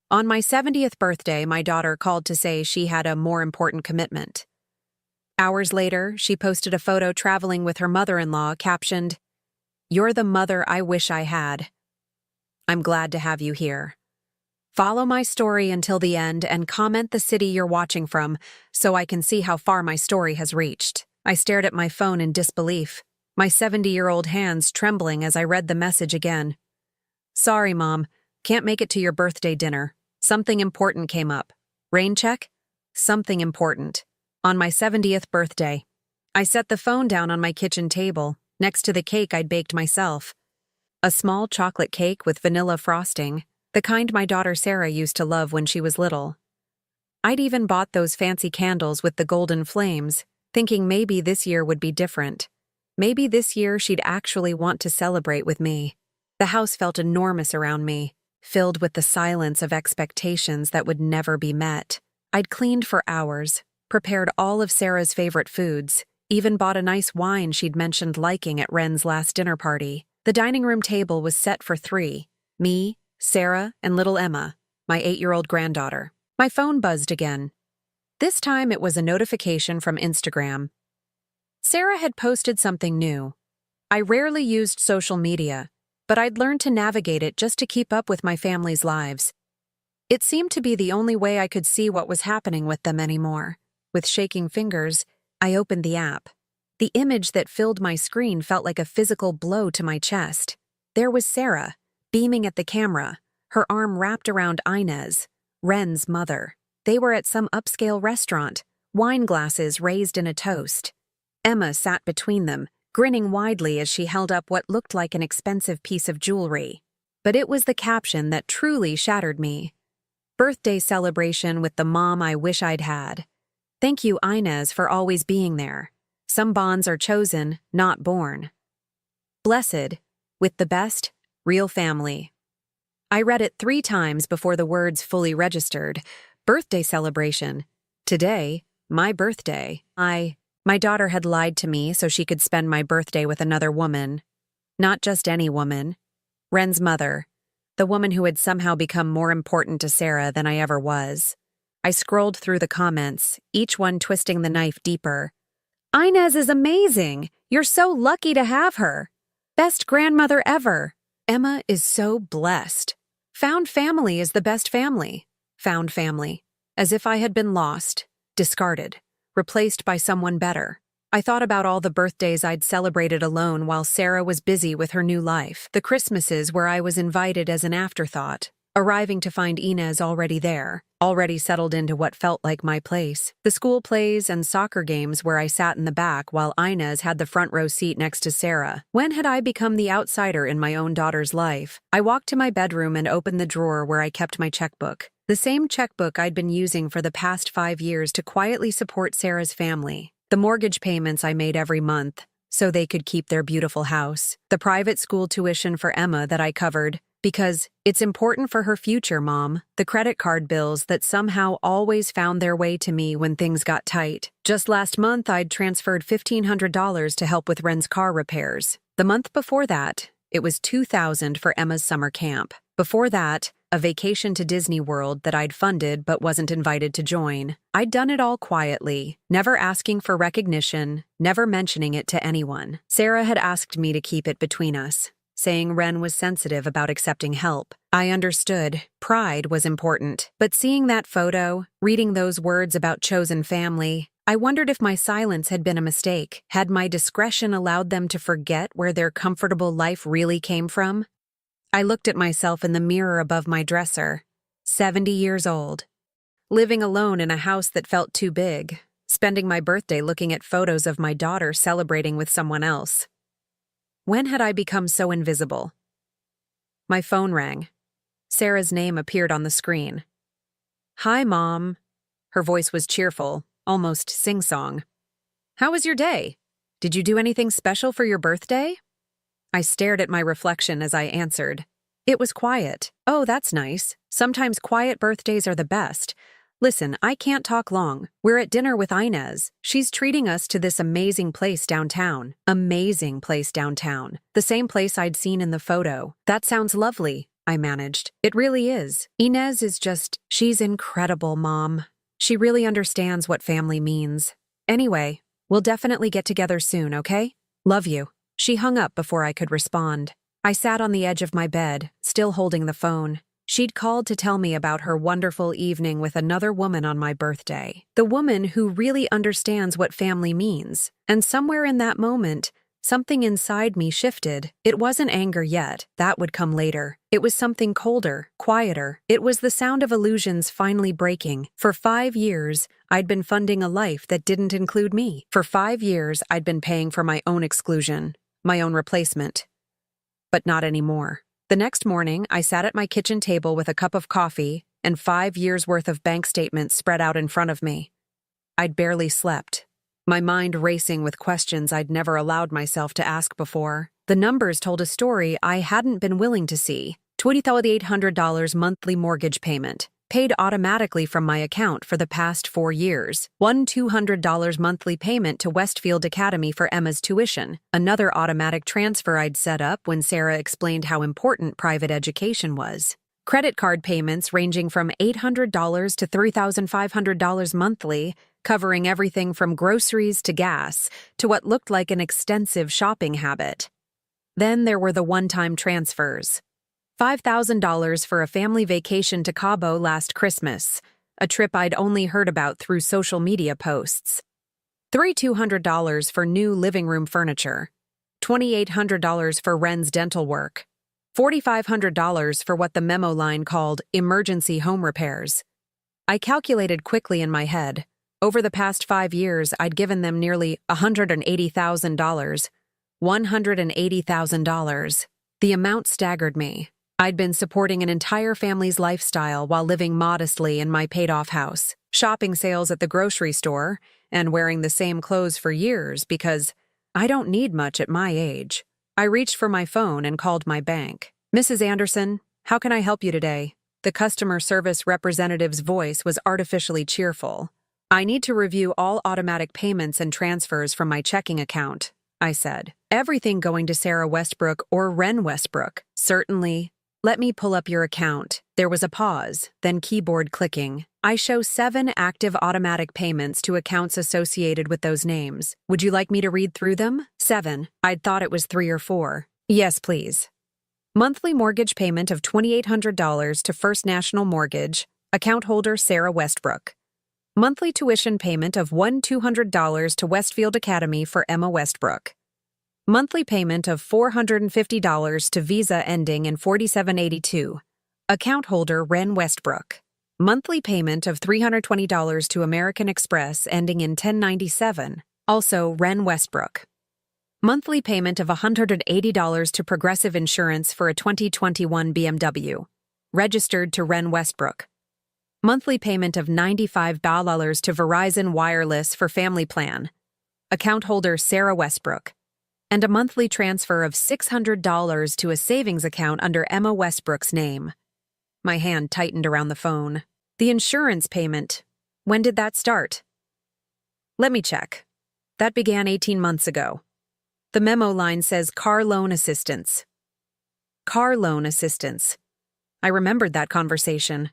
On my 70th birthday, my daughter called to say she had a more important commitment. Hours later, she posted a photo traveling with her mother-in-law captioned, "You're the mother I wish I had. I'm glad to have you here. Follow my story until the end and comment the city you're watching from so I can see how far my story has reached." I stared at my phone in disbelief, my 70-year-old hands trembling as I read the message again. "Sorry, Mom. Can't make it to your birthday dinner. Something important came up. Rain check? Something important. On my 70th birthday." I set the phone down on my kitchen table, next to the cake I'd baked myself. A small chocolate cake with vanilla frosting, the kind my daughter Sarah used to love when she was little. I'd even bought those fancy candles with the golden flames, thinking maybe this year would be different. Maybe this year she'd actually want to celebrate with me. The house felt enormous around me, filled with the silence of expectations that would never be met. I'd cleaned for hours, prepared all of Sarah's favorite foods, even bought a nice wine she'd mentioned liking at Wren's last dinner party. The dining room table was set for 3, me, Sarah, and little Emma, my 8-year-old granddaughter. My phone buzzed again. This time it was a notification from Instagram. Sarah had posted something new. I rarely used social media, but I'd learned to navigate it just to keep up with my family's lives. It seemed to be the only way I could see what was happening with them anymore. With shaking fingers, I opened the app. The image that filled my screen felt like a physical blow to my chest. There was Sarah, beaming at the camera, her arm wrapped around Inez, Wren's mother. They were at some upscale restaurant, wine glasses raised in a toast. Emma sat between them, grinning widely as she held up what looked like an expensive piece of jewelry. But it was the caption that truly shattered me. "Birthday celebration with the mom I wish I'd had. Thank you, Inez, for always being there. Some bonds are chosen, not born. Blessed, with the best, real family." I read it 3 times before the words fully registered. Birthday celebration. Today, my birthday. My daughter had lied to me so she could spend my birthday with another woman. Not just any woman. Wren's mother. The woman who had somehow become more important to Sarah than I ever was. I scrolled through the comments, each one twisting the knife deeper. "Inez is amazing! You're so lucky to have her! Best grandmother ever! Emma is so blessed! Found family is the best family! Found family. As if I had been lost, discarded, replaced by someone better. I thought about all the birthdays I'd celebrated alone while Sarah was busy with her new life, the Christmases where I was invited as an afterthought, arriving to find Inez already there, already settled into what felt like my place, the school plays and soccer games where I sat in the back while Inez had the front row seat next to Sarah. When had I become the outsider in my own daughter's life? I walked to my bedroom and opened the drawer where I kept my checkbook. The same checkbook I'd been using for the past 5 years to quietly support Sarah's family. The mortgage payments I made every month, so they could keep their beautiful house. The private school tuition for Emma that I covered, because it's important for her future, Mom. The credit card bills that somehow always found their way to me when things got tight. Just last month, I'd transferred $1,500 to help with Wren's car repairs. The month before that, it was $2,000 for Emma's summer camp. Before that, a vacation to Disney World that I'd funded but wasn't invited to join. I'd done it all quietly, never asking for recognition, never mentioning it to anyone. Sarah had asked me to keep it between us, saying Wren was sensitive about accepting help. I understood. Pride was important. But seeing that photo, reading those words about chosen family, I wondered if my silence had been a mistake. Had my discretion allowed them to forget where their comfortable life really came from? I looked at myself in the mirror above my dresser, 70 years old, living alone in a house that felt too big, spending my birthday looking at photos of my daughter celebrating with someone else. When had I become so invisible? My phone rang. Sarah's name appeared on the screen. "Hi, Mom." Her voice was cheerful, almost sing-song. "How was your day? Did you do anything special for your birthday?" I stared at my reflection as I answered. It was quiet. "Oh, that's nice. Sometimes quiet birthdays are the best. Listen, I can't talk long. We're at dinner with Inez. She's treating us to this amazing place downtown. Amazing place downtown. The same place I'd seen in the photo. That sounds lovely. I managed. It really is. Inez is she's incredible, Mom. She really understands what family means. Anyway, we'll definitely get together soon, okay? Love you. She hung up before I could respond. I sat on the edge of my bed, still holding the phone. She'd called to tell me about her wonderful evening with another woman on my birthday. The woman who really understands what family means. And somewhere in that moment, something inside me shifted. It wasn't anger yet. That would come later. It was something colder, quieter. It was the sound of illusions finally breaking. For 5 years, I'd been funding a life that didn't include me. For 5 years, I'd been paying for my own exclusion, my own replacement. But not anymore. The next morning, I sat at my kitchen table with a cup of coffee and 5 years' worth of bank statements spread out in front of me. I'd barely slept, my mind racing with questions I'd never allowed myself to ask before. The numbers told a story I hadn't been willing to see. $20,800 monthly mortgage payment, paid automatically from my account for the past 4 years. One $200 monthly payment to Westfield Academy for Emma's tuition. Another automatic transfer I'd set up when Sarah explained how important private education was. Credit card payments ranging from $800 to $3,500 monthly, covering everything from groceries to gas to what looked like an extensive shopping habit. Then there were the one-time transfers. $5,000 for a family vacation to Cabo last Christmas, a trip I'd only heard about through social media posts. $3,200 for new living room furniture. $2,800 for Ren's dental work. $4,500 for what the memo line called emergency home repairs. I calculated quickly in my head. Over the past 5 years, I'd given them nearly $180,000. $180,000. The amount staggered me. I'd been supporting an entire family's lifestyle while living modestly in my paid-off house, shopping sales at the grocery store, and wearing the same clothes for years because I don't need much at my age. I reached for my phone and called my bank. "Mrs. Anderson, how can I help you today?" The customer service representative's voice was artificially cheerful. "I need to review all automatic payments and transfers from my checking account," I said. "Everything going to Sarah Westbrook or Ren Westbrook?" "Certainly. Let me pull up your account." There was a pause, then keyboard clicking. "I show 7 active automatic payments to accounts associated with those names. Would you like me to read through them?" 7. I'd thought it was 3 or 4. "Yes, please." Monthly mortgage payment of $2,800 to First National Mortgage, account holder Sarah Westbrook. Monthly tuition payment of $1,200 to Westfield Academy for Emma Westbrook. Monthly payment of $450 to Visa ending in 4782. Account holder Ren Westbrook. Monthly payment of $320 to American Express ending in 1097, also Ren Westbrook. Monthly payment of $180 to Progressive Insurance for a 2021 BMW. Registered to Ren Westbrook. Monthly payment of $95 to Verizon Wireless for Family Plan. Account holder Sarah Westbrook. And a monthly transfer of $600 to a savings account under Emma Westbrook's name. My hand tightened around the phone. The insurance payment. When did that start? Let me check. That began 18 months ago. The memo line says car loan assistance. Car loan assistance. I remembered that conversation.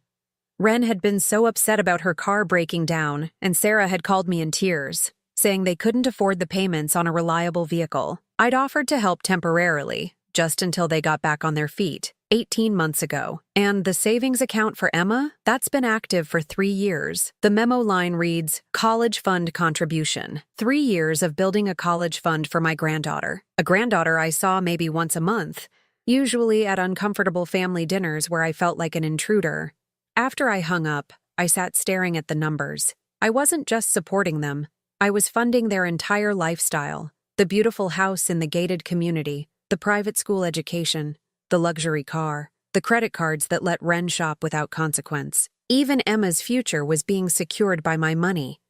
Ren had been so upset about her car breaking down, and Sarah had called me in tears, saying they couldn't afford the payments on a reliable vehicle. I'd offered to help temporarily, just until they got back on their feet, 18 months ago. And the savings account for Emma? That's been active for 3 years. The memo line reads, college fund contribution. 3 years of building a college fund for my granddaughter. A granddaughter I saw maybe once a month, usually at uncomfortable family dinners where I felt like an intruder. After I hung up, I sat staring at the numbers. I wasn't just supporting them. I was funding their entire lifestyle. The beautiful house in the gated community, the private school education, the luxury car, the credit cards that let Ren shop without consequence. Even Emma's future was being secured by my money.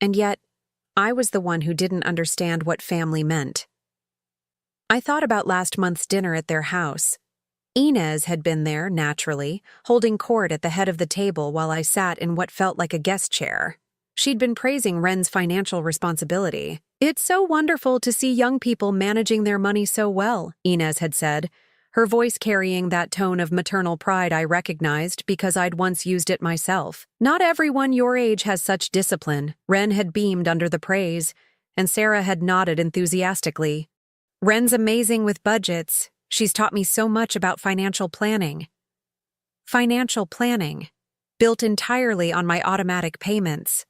And yet, I was the one who didn't understand what family meant. I thought about last month's dinner at their house. Inez had been there, naturally, holding court at the head of the table while I sat in what felt like a guest chair. She'd been praising Ren's financial responsibility. "It's so wonderful to see young people managing their money so well," Inez had said, her voice carrying that tone of maternal pride I recognized because I'd once used it myself. "Not everyone your age has such discipline." Wren had beamed under the praise, and Sarah had nodded enthusiastically. "Wren's amazing with budgets. She's taught me so much about financial planning." Financial planning, built entirely on my automatic payments.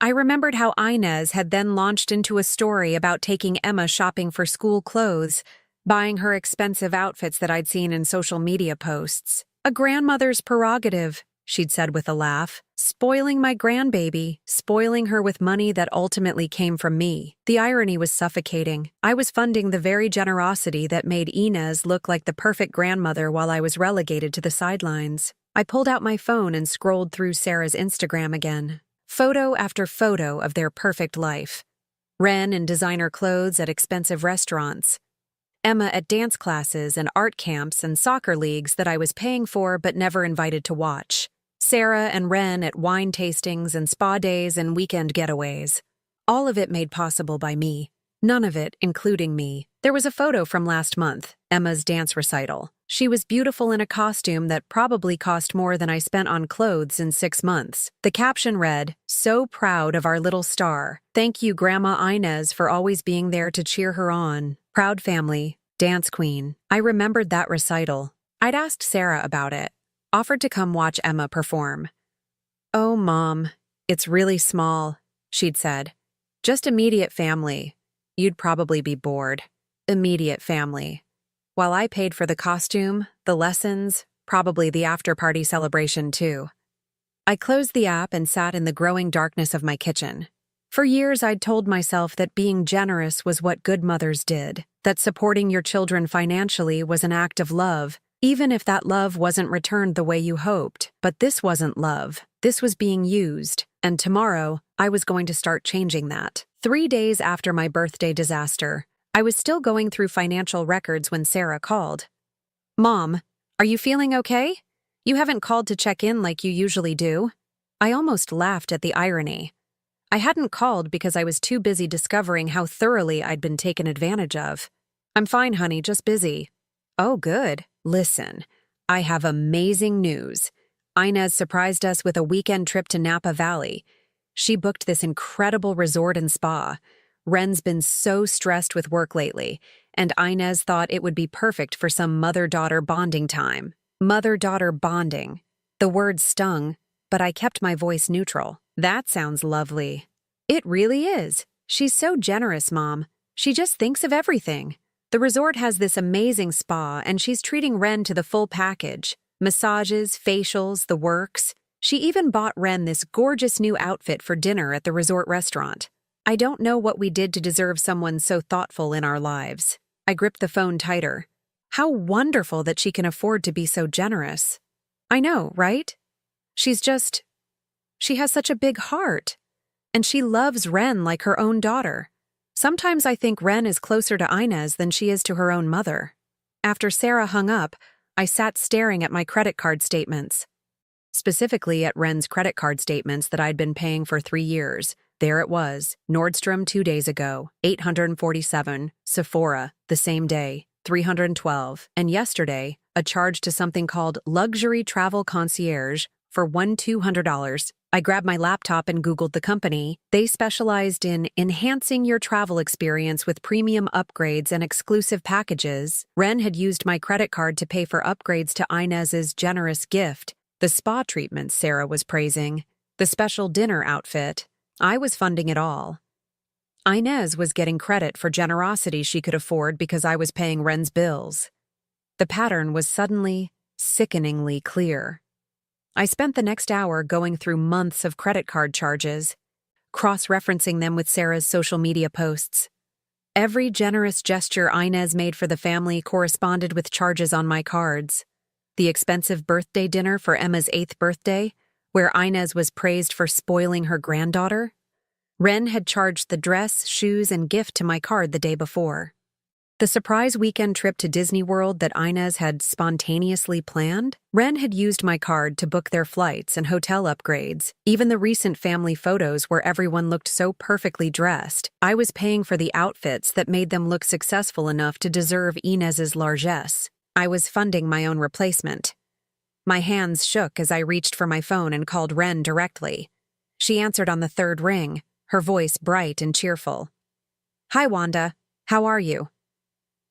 I remembered how Inez had then launched into a story about taking Emma shopping for school clothes, buying her expensive outfits that I'd seen in social media posts. "A grandmother's prerogative," she'd said with a laugh. "Spoiling my grandbaby, spoiling her with money that ultimately came from me." The irony was suffocating. I was funding the very generosity that made Inez look like the perfect grandmother while I was relegated to the sidelines. I pulled out my phone and scrolled through Sarah's Instagram again. Photo after photo of their perfect life. Wren in designer clothes at expensive restaurants. Emma at dance classes and art camps and soccer leagues that I was paying for but never invited to watch. Sarah and Wren at wine tastings and spa days and weekend getaways. All of it made possible by me. None of it, including me. There was a photo from last month, Emma's dance recital. She was beautiful in a costume that probably cost more than I spent on clothes in 6 months. The caption read, "So proud of our little star. Thank you, Grandma Inez, for always being there to cheer her on. Proud family, dance queen." I remembered that recital. I'd asked Sarah about it, offered to come watch Emma perform. "Oh, Mom, it's really small," she'd said. "Just immediate family. You'd probably be bored." Immediate family. While I paid for the costume, the lessons, probably the after-party celebration too. I closed the app and sat in the growing darkness of my kitchen. For years, I'd told myself that being generous was what good mothers did, that supporting your children financially was an act of love, even if that love wasn't returned the way you hoped. But this wasn't love. This was being used, and tomorrow, I was going to start changing that. 3 days after my birthday disaster, I was still going through financial records when Sarah called. "Mom, are you feeling okay? You haven't called to check in like you usually do." I almost laughed at the irony. I hadn't called because I was too busy discovering how thoroughly I'd been taken advantage of. "I'm fine, honey, just busy." "Oh, good. Listen, I have amazing news. Inez surprised us with a weekend trip to Napa Valley. She booked this incredible resort and spa. Wren's been so stressed with work lately, and Inez thought it would be perfect for some mother-daughter bonding time." Mother-daughter bonding. The word stung, but I kept my voice neutral. "That sounds lovely." "It really is. She's so generous, Mom. She just thinks of everything. The resort has this amazing spa, and she's treating Wren to the full package. Massages, facials, the works. She even bought Wren this gorgeous new outfit for dinner at the resort restaurant. I don't know what we did to deserve someone so thoughtful in our lives." I gripped the phone tighter. How wonderful that she can afford to be so generous. I know, right? She has such a big heart. And she loves Wren like her own daughter. Sometimes I think Wren is closer to Inez than she is to her own mother. After Sarah hung up, I sat staring at my credit card statements. Specifically at Wren's credit card statements that I'd been paying for 3 years. There it was, Nordstrom 2 days ago, $847, Sephora, the same day, $312, and yesterday, a charge to something called Luxury Travel Concierge for $200. I grabbed my laptop and Googled the company. They specialized in enhancing your travel experience with premium upgrades and exclusive packages. Wren had used my credit card to pay for upgrades to Inez's generous gift, the spa treatments Sarah was praising, the special dinner outfit. I was funding it all. Inez was getting credit for generosity she could afford because I was paying Wren's bills. The pattern was suddenly, sickeningly clear. I spent the next hour going through months of credit card charges, cross-referencing them with Sarah's social media posts. Every generous gesture Inez made for the family corresponded with charges on my cards. The expensive birthday dinner for Emma's 8th birthday, where Inez was praised for spoiling her granddaughter. Wren had charged the dress, shoes, and gift to my card the day before. The surprise weekend trip to Disney World that Inez had spontaneously planned, Wren had used my card to book their flights and hotel upgrades. Even the recent family photos where everyone looked so perfectly dressed, I was paying for the outfits that made them look successful enough to deserve Inez's largesse. I was funding my own replacement. My hands shook as I reached for my phone and called Ren directly. She answered on the third ring, her voice bright and cheerful. "Hi, Wanda. How are you?"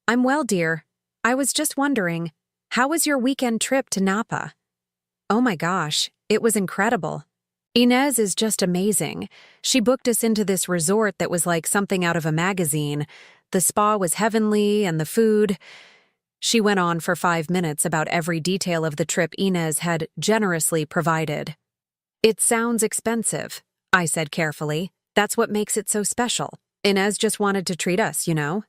"I'm well, dear. I was just wondering, how was your weekend trip to Napa?" "Oh my gosh, it was incredible. Inez is just amazing. She booked us into this resort that was like something out of a magazine. The spa was heavenly and the food—" She went on for 5 minutes about every detail of the trip Inez had generously provided. "It sounds expensive," I said carefully. "That's what makes it so special. Inez just wanted to treat us, you know?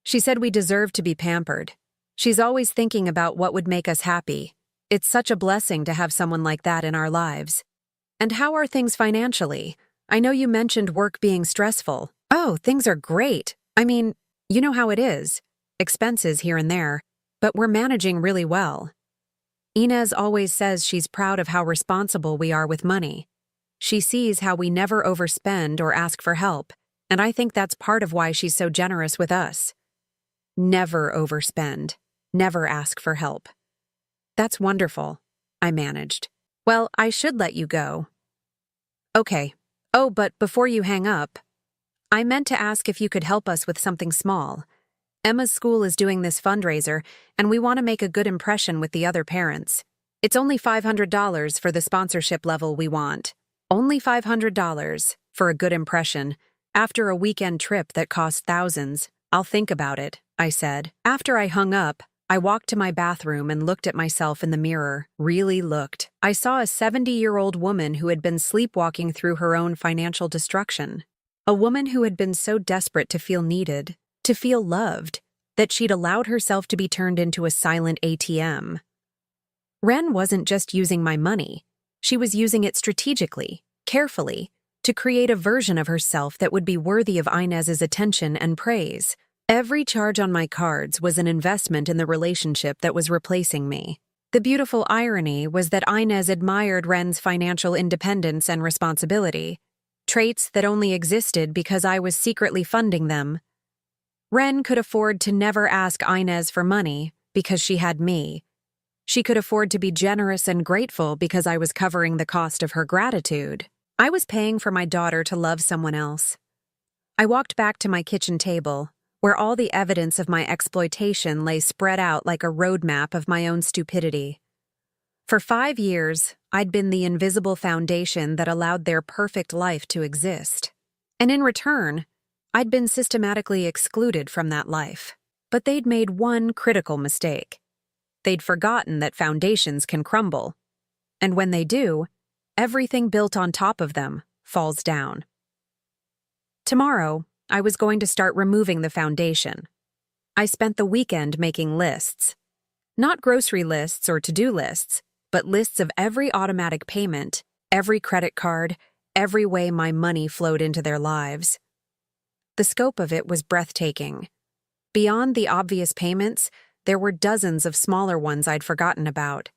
She said we deserved to be pampered. She's always thinking about what would make us happy. It's such a blessing to have someone like that in our lives." "And how are things financially? I know you mentioned work being stressful." "Oh, things are great. I mean, you know how it is. Expenses here and there. But we're managing really well. Inez always says she's proud of how responsible we are with money. She sees how we never overspend or ask for help, and I think that's part of why she's so generous with us. Never overspend. Never ask for help." "That's wonderful," I managed. "Well, I should let you go." "Okay. Oh, but before you hang up, I meant to ask if you could help us with something small. Emma's school is doing this fundraiser, and we want to make a good impression with the other parents. It's only $500 for the sponsorship level we want. Only $500 for a good impression, after a weekend trip that cost thousands. I'll think about it," I said. After I hung up, I walked to my bathroom and looked at myself in the mirror, really looked. I saw a 70-year-old woman who had been sleepwalking through her own financial destruction. A woman who had been so desperate to feel needed, to feel loved, that she'd allowed herself to be turned into a silent ATM. Ren wasn't just using my money. She was using it strategically, carefully, to create a version of herself that would be worthy of Inez's attention and praise. Every charge on my cards was an investment in the relationship that was replacing me. The beautiful irony was that Inez admired Ren's financial independence and responsibility, traits that only existed because I was secretly funding them. Ren could afford to never ask Inez for money because she had me. She could afford to be generous and grateful because I was covering the cost of her gratitude. I was paying for my daughter to love someone else. I walked back to my kitchen table, where all the evidence of my exploitation lay spread out like a roadmap of my own stupidity. For 5 years, I'd been the invisible foundation that allowed their perfect life to exist. And in return, I'd been systematically excluded from that life. But they'd made one critical mistake. They'd forgotten that foundations can crumble. And when they do, everything built on top of them falls down. Tomorrow, I was going to start removing the foundation. I spent the weekend making lists. Not grocery lists or to-do lists, but lists of every automatic payment, every credit card, every way my money flowed into their lives. The scope of it was breathtaking. Beyond the obvious payments, there were dozens of smaller ones I'd forgotten about.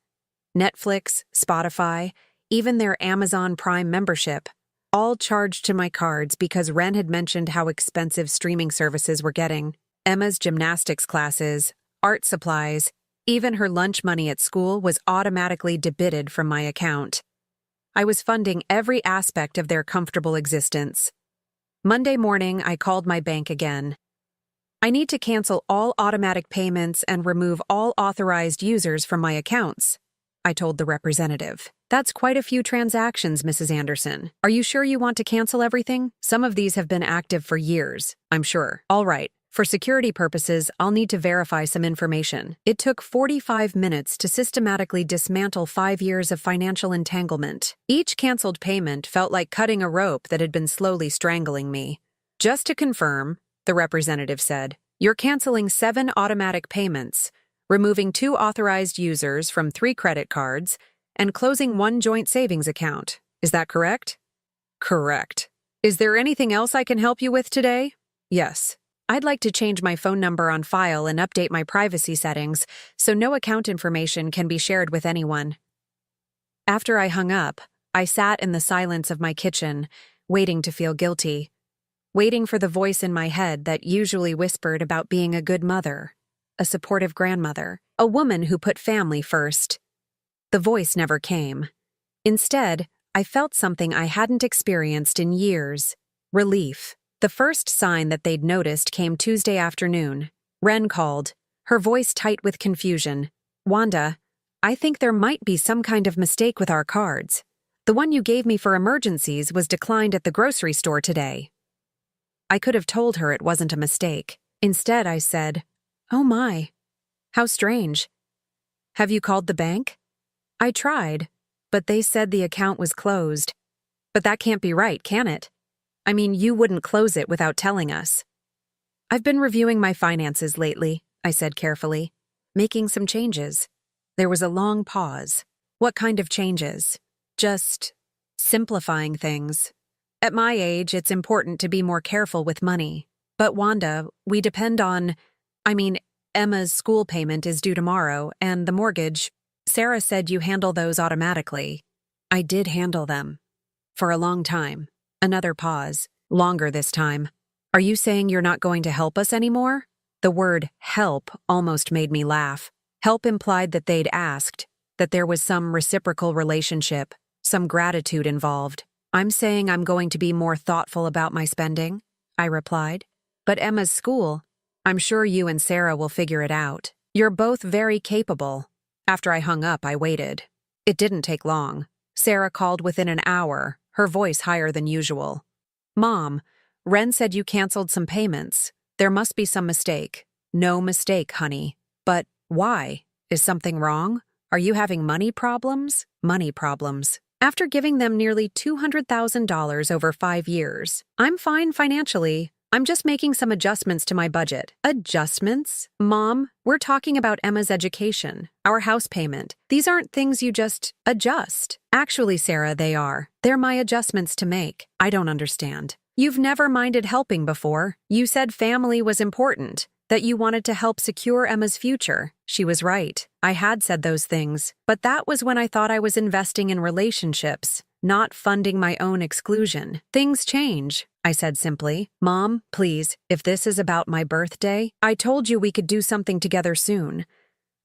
Netflix, Spotify, even their Amazon Prime membership, all charged to my cards because Ren had mentioned how expensive streaming services were getting. Emma's gymnastics classes, art supplies, even her lunch money at school was automatically debited from my account. I was funding every aspect of their comfortable existence. Monday morning, I called my bank again. "I need to cancel all automatic payments and remove all authorized users from my accounts," I told the representative. "That's quite a few transactions, Mrs. Anderson. Are you sure you want to cancel everything? Some of these have been active for years, I'm sure." "All right. For security purposes, I'll need to verify some information." It took 45 minutes to systematically dismantle 5 years of financial entanglement. Each canceled payment felt like cutting a rope that had been slowly strangling me. "Just to confirm," the representative said, "you're canceling 7 automatic payments, removing 2 authorized users from 3 credit cards, and closing 1 joint savings account. Is that correct?" "Correct. Is there anything else I can help you with today?" "Yes. I'd like to change my phone number on file and update my privacy settings so no account information can be shared with anyone." After I hung up, I sat in the silence of my kitchen, waiting to feel guilty, waiting for the voice in my head that usually whispered about being a good mother, a supportive grandmother, A woman who put family first. The voice never came. Instead, I felt something I hadn't experienced in years. Relief. The first sign that they'd noticed came Tuesday afternoon. Ren called, her voice tight with confusion. "Wanda, I think there might be some kind of mistake with our cards. The one you gave me for emergencies was declined at the grocery store today." I could have told her it wasn't a mistake. Instead, I said, "Oh my. How strange. Have you called the bank?" "I tried, but they said the account was closed." "But that can't be right, can it? I mean, you wouldn't close it without telling us." "I've been reviewing my finances lately," I said carefully, "making some changes." There was a long pause. "What kind of changes?" "Just simplifying things. At my age, it's important to be more careful with money. But Wanda, we depend on, Emma's school payment is due tomorrow, and the mortgage. Sarah said you handle those automatically." "I did handle them. For a long time." Another pause, longer this time. "Are you saying you're not going to help us anymore?" The word help almost made me laugh. Help implied that they'd asked, that there was some reciprocal relationship, some gratitude involved. "I'm saying I'm going to be more thoughtful about my spending," I replied. "But Emma's school, I'm sure you and Sarah will figure it out. You're both very capable." After I hung up, I waited. It didn't take long. Sarah called within an hour, her voice higher than usual. "Mom, Ren said you canceled some payments. There must be some mistake." "No mistake, honey. But why? Is something wrong? Are you having money problems?" "Money problems. After giving them nearly $200,000 over 5 years. I'm fine financially. I'm just making some adjustments to my budget." "Adjustments? Mom, we're talking about Emma's education, our house payment. These aren't things you just adjust." "Actually, Sarah, they are. They're my adjustments to make." "I don't understand." "You've never minded helping before. You said family was important, that you wanted to help secure Emma's future." She was right. I had said those things, but that was when I thought I was investing in relationships, not funding my own exclusion. "Things change," I said simply. "Mom, please, if this is about my birthday, I told you we could do something together soon.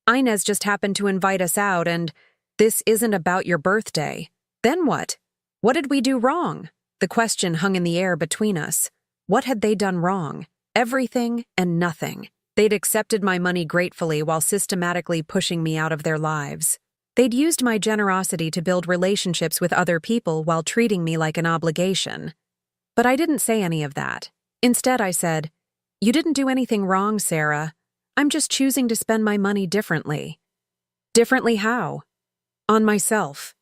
Inez just happened to invite us out, and this isn't about your birthday." "Then what? What did we do wrong?" The question hung in the air between us. What had they done wrong? Everything and nothing. They'd accepted my money gratefully while systematically pushing me out of their lives. They'd used my generosity to build relationships with other people while treating me like an obligation. But I didn't say any of that. Instead, I said, "You didn't do anything wrong, Sarah. I'm just choosing to spend my money differently." "Differently how?" "On myself."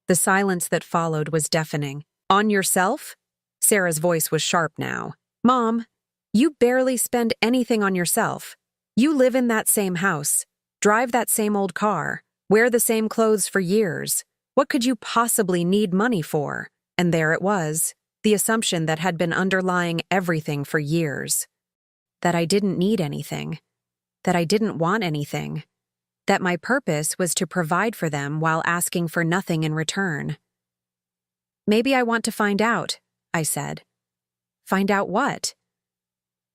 The silence that followed was deafening. "On yourself?" Sarah's voice was sharp now. "Mom, you barely spend anything on yourself. You live in that same house, drive that same old car, wear the same clothes for years. What could you possibly need money for?" And there it was, the assumption that had been underlying everything for years. That I didn't need anything. That I didn't want anything. That my purpose was to provide for them while asking for nothing in return. "Maybe I want to find out," I said. "Find out what?"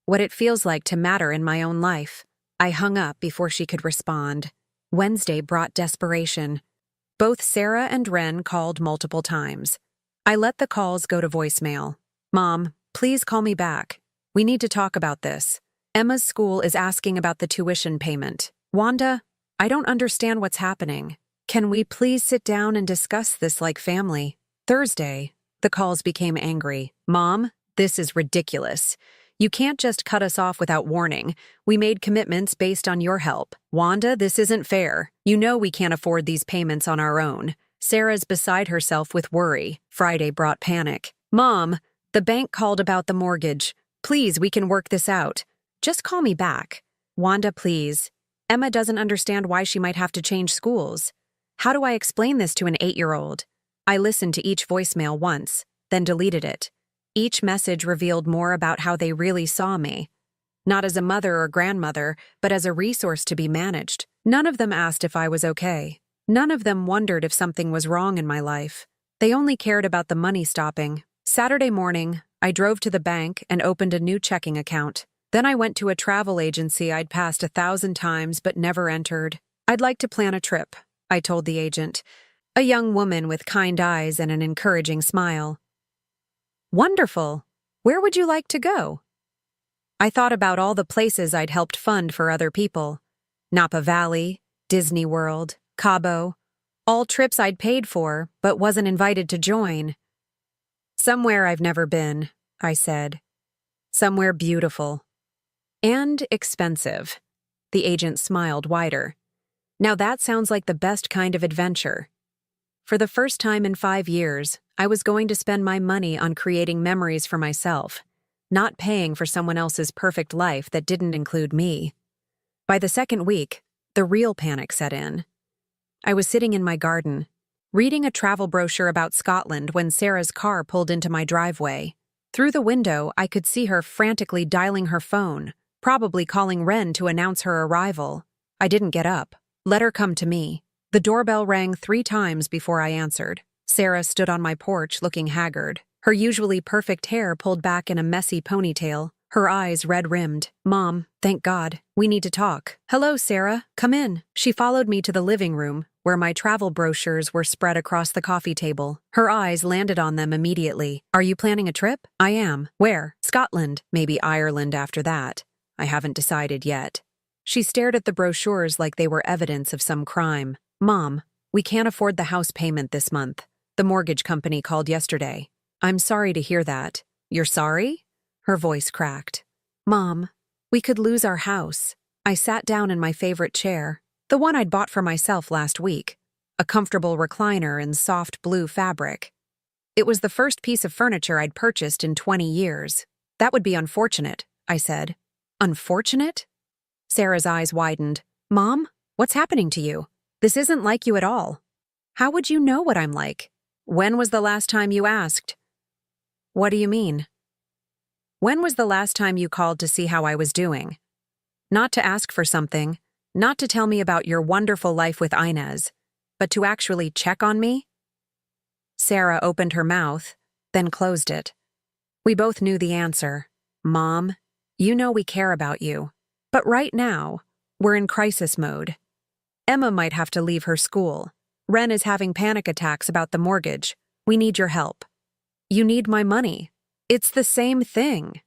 "What it feels like to matter in my own life." I hung up before she could respond. Wednesday brought desperation. Both Sarah and Ren called multiple times. I let the calls go to voicemail. "Mom, please call me back. We need to talk about this. Emma's school is asking about the tuition payment. Wanda, I don't understand what's happening. Can we please sit down and discuss this like family?" Thursday, the calls became angry. "Mom, this is ridiculous. You can't just cut us off without warning. We made commitments based on your help. Wanda, this isn't fair. You know we can't afford these payments on our own." Sarah's beside herself with worry. Friday brought panic. "Mom, the bank called about the mortgage. Please, we can work this out. Just call me back." "Wanda, please. Emma doesn't understand why she might have to change schools. How do I explain this to an 8-year-old? I listened to each voicemail once, then deleted it. Each message revealed more about how they really saw me. Not as a mother or grandmother, but as a resource to be managed. None of them asked if I was okay. None of them wondered if something was wrong in my life. They only cared about the money stopping. Saturday morning, I drove to the bank and opened a new checking account. Then I went to a travel agency I'd passed 1,000 times but never entered. I'd like to plan a trip, I told the agent, a young woman with kind eyes and an encouraging smile. Wonderful! Where would you like to go? I thought about all the places I'd helped fund for other people. Napa Valley, Disney World, Cabo, all trips I'd paid for but wasn't invited to join. Somewhere I've never been, I said. Somewhere beautiful. And expensive. The agent smiled wider. Now that sounds like the best kind of adventure. For the first time in 5 years, I was going to spend my money on creating memories for myself, not paying for someone else's perfect life that didn't include me. By the second week, the real panic set in. I was sitting in my garden, reading a travel brochure about Scotland when Sarah's car pulled into my driveway. Through the window, I could see her frantically dialing her phone, probably calling Ren to announce her arrival. I didn't get up. Let her come to me. The doorbell rang 3 times before I answered. Sarah stood on my porch looking haggard, her usually perfect hair pulled back in a messy ponytail, her eyes red-rimmed. Mom, thank God, we need to talk. Hello, Sarah, come in. She followed me to the living room, where my travel brochures were spread across the coffee table. Her eyes landed on them immediately. Are you planning a trip? I am. Where? Scotland, maybe Ireland after that. I haven't decided yet. She stared at the brochures like they were evidence of some crime. Mom, we can't afford the house payment this month. The mortgage company called yesterday. I'm sorry to hear that. You're sorry? Her voice cracked. Mom, we could lose our house. I sat down in my favorite chair, the one I'd bought for myself last week, a comfortable recliner in soft blue fabric. It was the first piece of furniture I'd purchased in 20 years. That would be unfortunate, I said. Unfortunate? Sarah's eyes widened. Mom, what's happening to you? This isn't like you at all. How would you know what I'm like? When was the last time you asked? What do you mean? When was the last time you called to see how I was doing? Not to ask for something, not to tell me about your wonderful life with Inez, but to actually check on me? Sarah opened her mouth, then closed it. We both knew the answer. Mom, you know we care about you. But right now, we're in crisis mode. Emma might have to leave her school. Ren is having panic attacks about the mortgage. We need your help. You need my money. It's the same thing.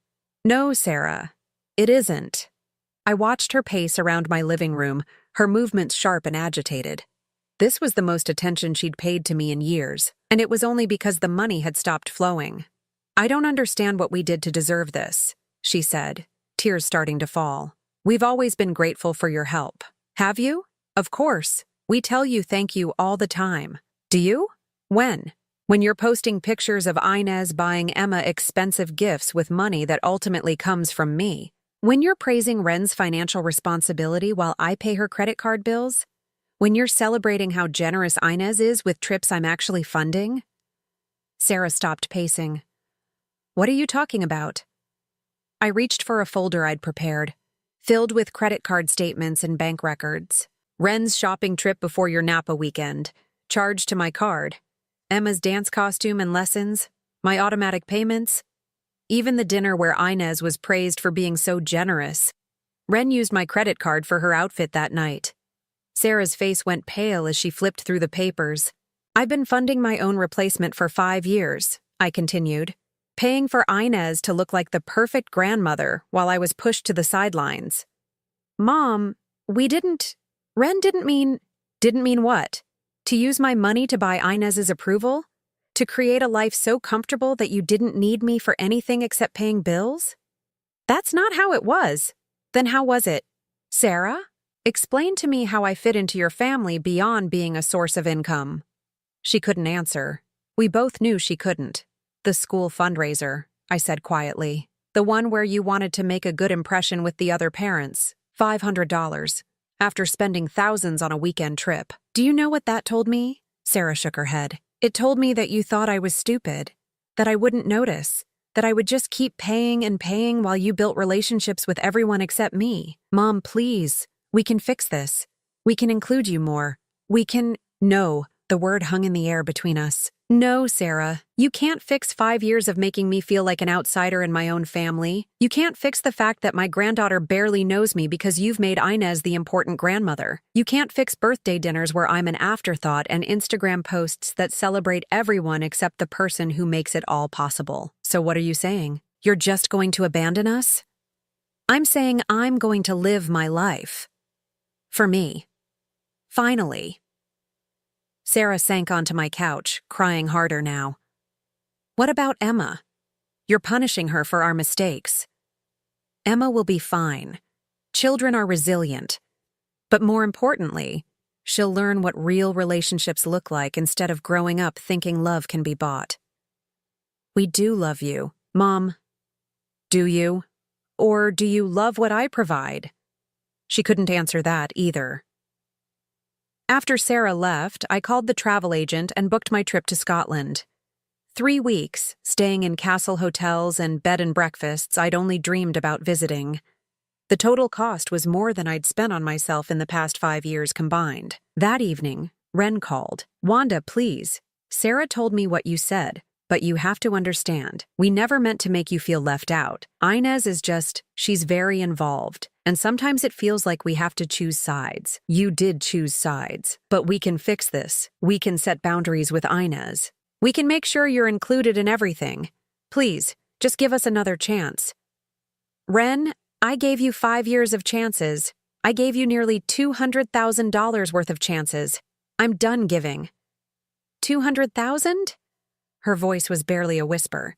No, Sarah, it isn't. I watched her pace around my living room, her movements sharp and agitated. This was the most attention she'd paid to me in years, and it was only because the money had stopped flowing. I don't understand what we did to deserve this, she said, tears starting to fall. We've always been grateful for your help. Have you? Of course. We tell you thank you all the time. Do you? When? When you're posting pictures of Inez buying Emma expensive gifts with money that ultimately comes from me. When you're praising Ren's financial responsibility while I pay her credit card bills. When you're celebrating how generous Inez is with trips I'm actually funding. Sarah stopped pacing. What are you talking about? I reached for a folder I'd prepared, filled with credit card statements and bank records. Ren's shopping trip before your Napa weekend, charged to my card. Emma's dance costume and lessons, my automatic payments. Even the dinner where Inez was praised for being so generous. Ren used my credit card for her outfit that night. Sarah's face went pale as she flipped through the papers. I've been funding my own replacement for 5 years, I continued, paying for Inez to look like the perfect grandmother while I was pushed to the sidelines. Mom, Ren didn't mean what? To use my money to buy Inez's approval? To create a life so comfortable that you didn't need me for anything except paying bills? That's not how it was. Then how was it? Sarah, explain to me how I fit into your family beyond being a source of income. She couldn't answer. We both knew she couldn't. The school fundraiser, I said quietly. The one where you wanted to make a good impression with the other parents. $500. After spending thousands on a weekend trip. Do you know what that told me? Sarah shook her head. It told me that you thought I was stupid, that I wouldn't notice, that I would just keep paying and paying while you built relationships with everyone except me. Mom, please, we can fix this. We can include you more. No, The word hung in the air between us. No, Sarah, you can't fix 5 years of making me feel like an outsider in my own family. You can't fix the fact that my granddaughter barely knows me because you've made Inez the important grandmother. You can't fix birthday dinners where I'm an afterthought and Instagram posts that celebrate everyone except the person who makes it all possible. So what are you saying? You're just going to abandon us? I'm saying I'm going to live my life. For me. Finally. Sarah sank onto my couch, crying harder now. What about Emma? You're punishing her for our mistakes. Emma will be fine. Children are resilient. But more importantly, she'll learn what real relationships look like instead of growing up thinking love can be bought. We do love you, Mom. Do you? Or do you love what I provide? She couldn't answer that either. After Sarah left, I called the travel agent and booked my trip to Scotland. 3 weeks, staying in castle hotels and bed and breakfasts I'd only dreamed about visiting. The total cost was more than I'd spent on myself in the past 5 years combined. That evening, Ren called. Wanda, please. Sarah told me what you said, but you have to understand, we never meant to make you feel left out. Inez is she's very involved. And sometimes it feels like we have to choose sides. You did choose sides. But we can fix this. We can set boundaries with Inez. We can make sure you're included in everything. Please, just give us another chance. Ren, I gave you 5 years of chances. I gave you nearly $200,000 worth of chances. I'm done giving. 200,000? Her voice was barely a whisper.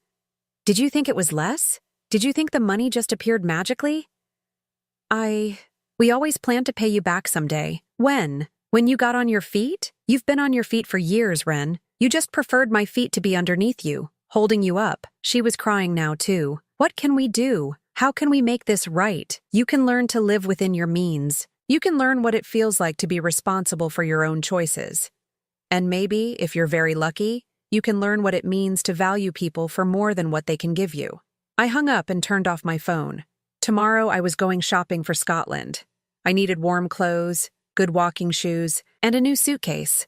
Did you think it was less? Did you think the money just appeared magically? We always planned to pay you back someday. When? When you got on your feet? You've been on your feet for years, Ren. You just preferred my feet to be underneath you, holding you up. She was crying now, too. What can we do? How can we make this right? You can learn to live within your means. You can learn what it feels like to be responsible for your own choices. And maybe, if you're very lucky, you can learn what it means to value people for more than what they can give you. I hung up and turned off my phone. Tomorrow I was going shopping for Scotland. I needed warm clothes, good walking shoes, and a new suitcase.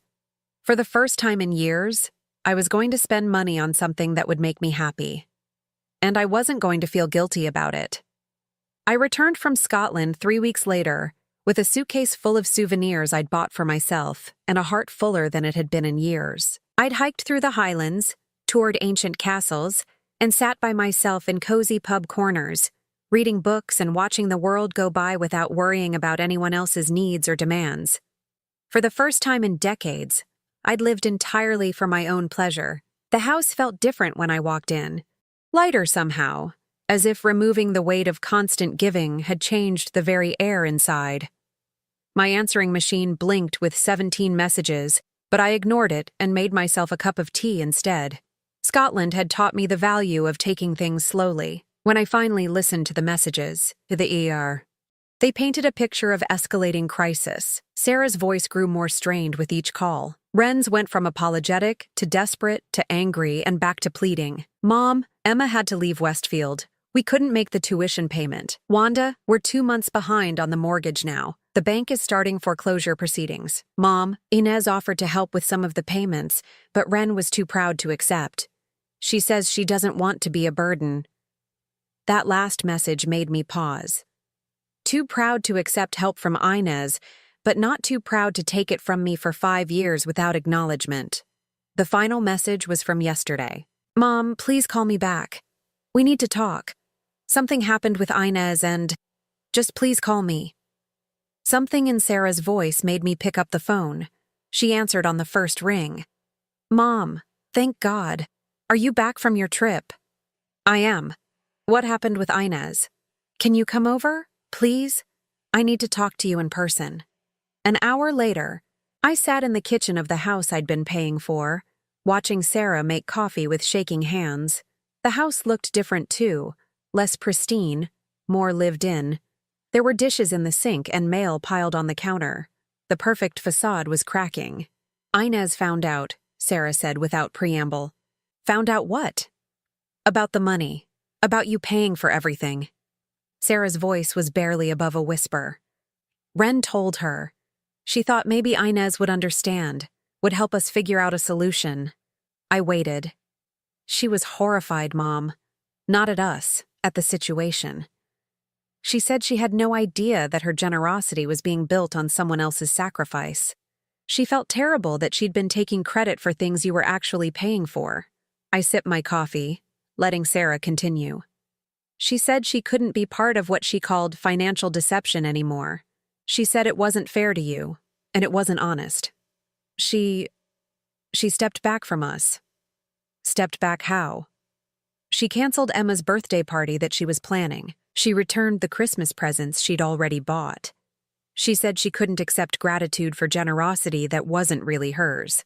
For the first time in years, I was going to spend money on something that would make me happy. And I wasn't going to feel guilty about it. I returned from Scotland 3 weeks later, with a suitcase full of souvenirs I'd bought for myself and a heart fuller than it had been in years. I'd hiked through the Highlands, toured ancient castles, and sat by myself in cozy pub corners, reading books and watching the world go by without worrying about anyone else's needs or demands. For the first time in decades, I'd lived entirely for my own pleasure. The house felt different when I walked in, lighter somehow, as if removing the weight of constant giving had changed the very air inside. My answering machine blinked with 17 messages, but I ignored it and made myself a cup of tea instead. Scotland had taught me the value of taking things slowly. When I finally listened to the messages, to the ER, they painted a picture of escalating crisis. Sarah's voice grew more strained with each call. Ren's went from apologetic to desperate to angry and back to pleading. Mom, Emma had to leave Westfield. We couldn't make the tuition payment. Wanda, we're 2 months behind on the mortgage now. The bank is starting foreclosure proceedings. Mom, Inez offered to help with some of the payments, but Ren was too proud to accept. She says she doesn't want to be a burden. That last message made me pause. Too proud to accept help from Inez, but not too proud to take it from me for 5 years without acknowledgement. The final message was from yesterday. Mom, please call me back. We need to talk. Something happened with Inez and just please call me. Something in Sarah's voice made me pick up the phone. She answered on the first ring. Mom, thank God. Are you back from your trip? I am. What happened with Inez? Can you come over, please? I need to talk to you in person. An hour later, I sat in the kitchen of the house I'd been paying for, watching Sarah make coffee with shaking hands. The house looked different too, less pristine, more lived in. There were dishes in the sink and mail piled on the counter. The perfect facade was cracking. Inez found out, Sarah said without preamble. Found out what? About the money. About you paying for everything. Sarah's voice was barely above a whisper. Ren told her. She thought maybe Inez would understand. would help us figure out a solution. I waited. She was horrified, Mom. Not at us, at the situation. She said she had no idea that her generosity was being built on someone else's sacrifice. She felt terrible that she'd been taking credit for things you were actually paying for. I sipped my coffee, letting Sarah continue. She said she couldn't be part of what she called financial deception anymore. She said it wasn't fair to you, and it wasn't honest. She stepped back from us. Stepped back how? She canceled Emma's birthday party that she was planning. She returned the Christmas presents she'd already bought. She said she couldn't accept gratitude for generosity that wasn't really hers.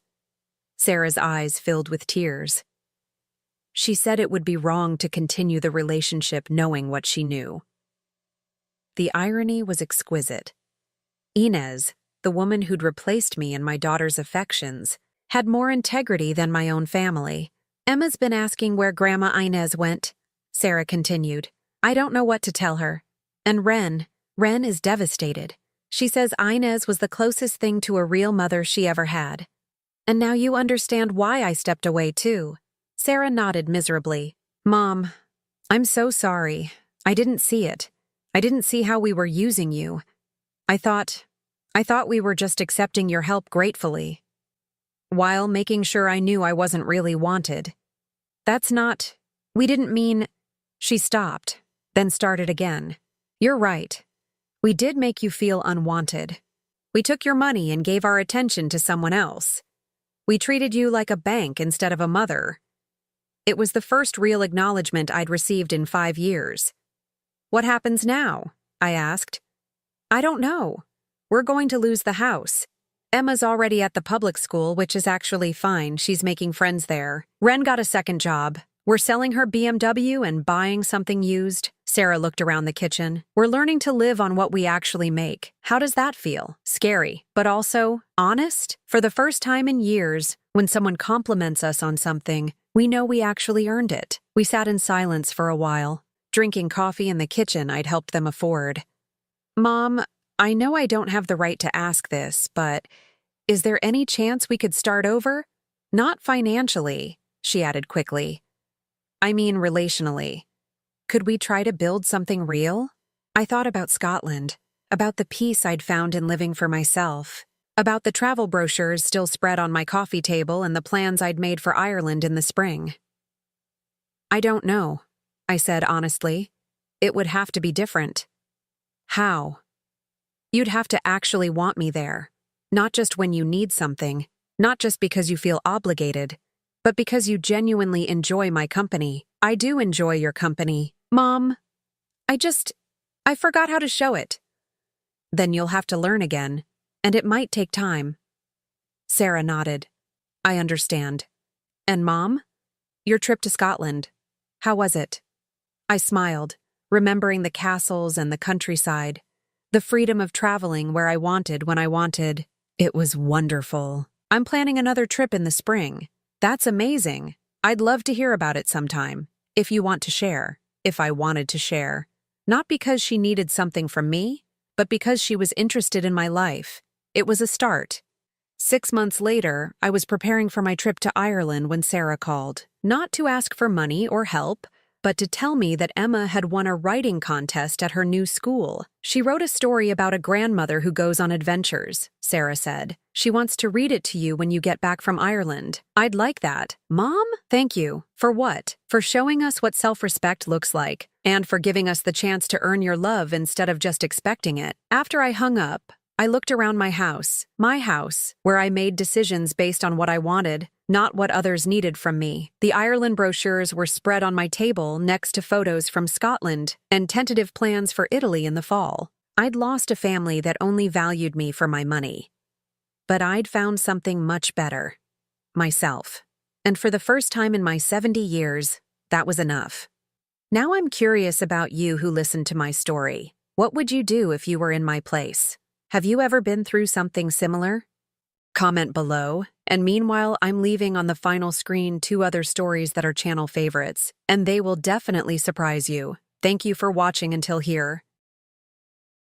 Sarah's eyes filled with tears. She said it would be wrong to continue the relationship knowing what she knew. The irony was exquisite. Inez, the woman who'd replaced me in my daughter's affections, had more integrity than my own family. Emma's been asking where Grandma Inez went, Sarah continued. I don't know what to tell her. And Ren is devastated. She says Inez was the closest thing to a real mother she ever had. And now you understand why I stepped away too. Sarah nodded miserably. Mom, I'm so sorry. I didn't see it. I didn't see how we were using you. I thought we were just accepting your help gratefully, while making sure I knew I wasn't really wanted. We didn't mean. She stopped, then started again. You're right. We did make you feel unwanted. We took your money and gave our attention to someone else. We treated you like a bank instead of a mother. It was the first real acknowledgement I'd received in 5 years. What happens now? I asked. I don't know. We're going to lose the house. Emma's already at the public school, which is actually fine. She's making friends there. Ren got a second job. We're selling her BMW and buying something used. Sarah looked around the kitchen. We're learning to live on what we actually make. How does that feel? Scary, but also honest? For the first time in years, when someone compliments us on something, we know we actually earned it. We sat in silence for a while, drinking coffee in the kitchen I'd helped them afford. Mom, I know I don't have the right to ask this, but is there any chance we could start over? Not financially, she added quickly. I mean relationally. Could we try to build something real? I thought about Scotland, about the peace I'd found in living for myself, about the travel brochures still spread on my coffee table and the plans I'd made for Ireland in the spring. I don't know, I said honestly. It would have to be different. How? You'd have to actually want me there, not just when you need something, not just because you feel obligated, but because you genuinely enjoy my company. I do enjoy your company. Mom, I forgot how to show it. Then you'll have to learn again, and it might take time. Sarah nodded. I understand. And Mom? Your trip to Scotland. How was it? I smiled, remembering the castles and the countryside, the freedom of traveling where I wanted when I wanted. It was wonderful. I'm planning another trip in the spring. That's amazing. I'd love to hear about it sometime, if you want to share, if I wanted to share. Not because she needed something from me, but because she was interested in my life. It was a start. 6 months later, I was preparing for my trip to Ireland when Sarah called, not to ask for money or help, but to tell me that Emma had won a writing contest at her new school. She wrote a story about a grandmother who goes on adventures, Sarah said. She wants to read it to you when you get back from Ireland. I'd like that. Mom? Thank you. For what? For showing us what self-respect looks like, and for giving us the chance to earn your love instead of just expecting it. After I hung up, I looked around my house, where I made decisions based on what I wanted, not what others needed from me. The Ireland brochures were spread on my table next to photos from Scotland and tentative plans for Italy in the fall. I'd lost a family that only valued me for my money. But I'd found something much better. Myself. And for the first time in my 70 years, that was enough. Now I'm curious about you who listened to my story. What would you do if you were in my place? Have you ever been through something similar? Comment below, and meanwhile I'm leaving on the final screen 2 other stories that are channel favorites, and they will definitely surprise you. Thank you for watching until here.